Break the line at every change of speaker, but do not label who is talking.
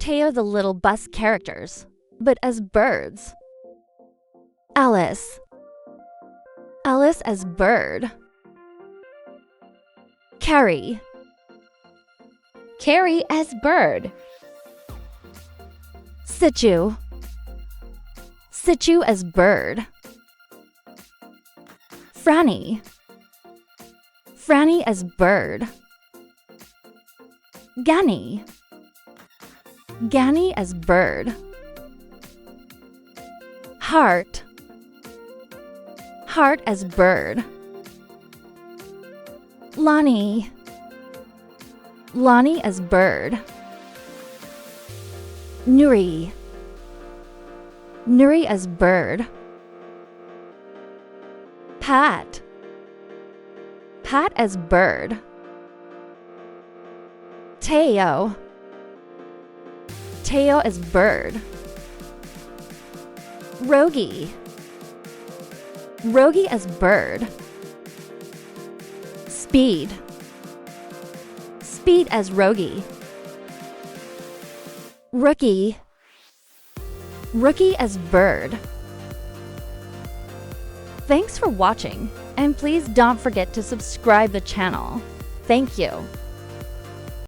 Teo the little bus characters, but as birds. Alice. Alice as bird. Carrie.
Carrie as bird.
Situ. Situ as bird. Franny. Franny as bird. Ganny. Ganny as bird. Heart. Heart as bird. Lonnie. Lonnie as bird. Nuri. Nuri as bird. Pat. Pat as bird. Teo. Teo as bird. Rogie. Rogie as bird. Speed. Speed as Rogie. Rookie. Rookie as bird. Thanks for watching, and please don't forget to subscribe the channel. Thank you.